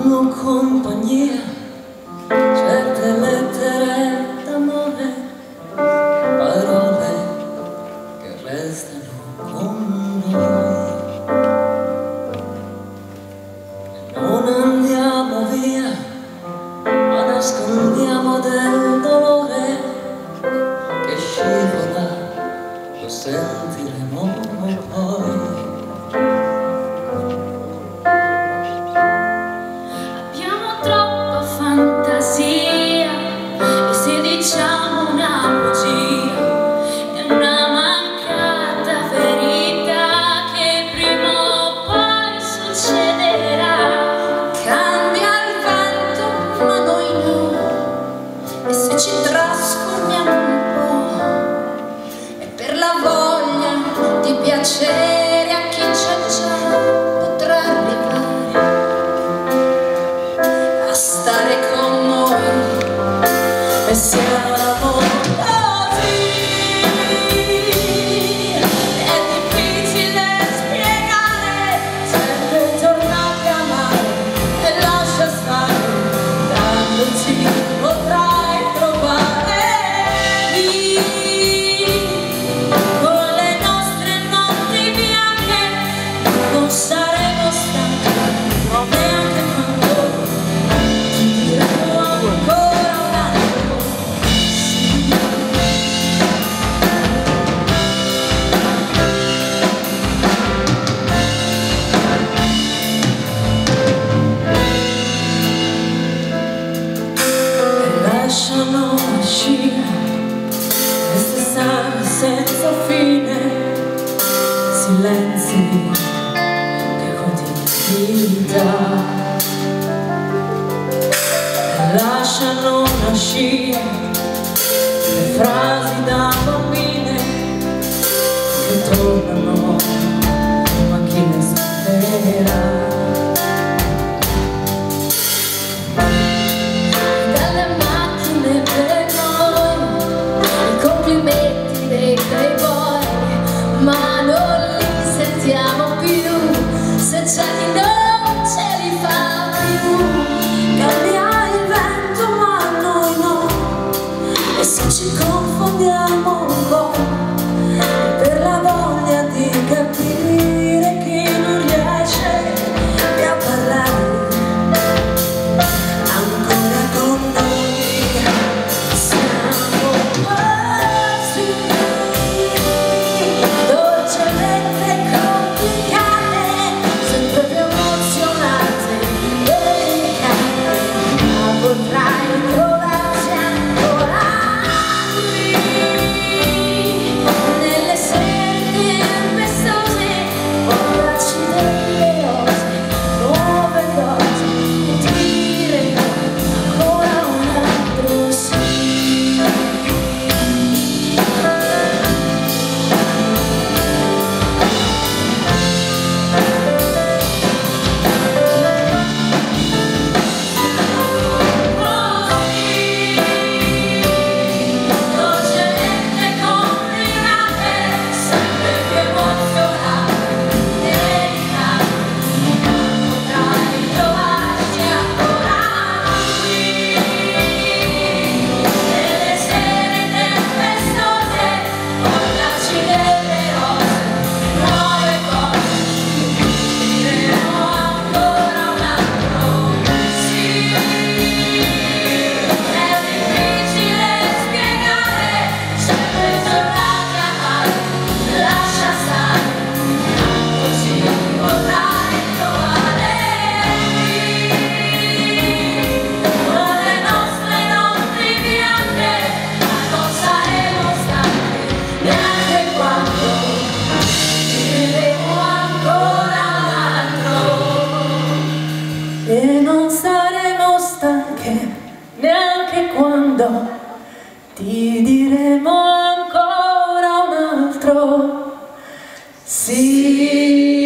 fanno compagnia certe lettere d'amore, parole che restano con noi. E non andiamo via, ma nascondiamo del dolore che scivola, lo sentiremo poi. Ci trasformiamo un po', e per la voglia di piacere a chi c'è già potrà arrivare a stare con noi, e siamo così. È difficile spiegare, sempre tornare a amare e lascia stare, tanto ci potrai lasciano uscire queste sale senza fine, silenzi di quotidianità, lasciano uscire le frasi da bambine che tornano, ma chi le spera. Ma non li sentiamo più, se c'è chi non ce li fa più. Cambia il vento ma noi no, e se ci confondiamo un po', per la voglia di capire chi non riesce più a parlare ancora con noi. Siamo e non saremo stanche neanche quando ti diremo ancora un altro sì.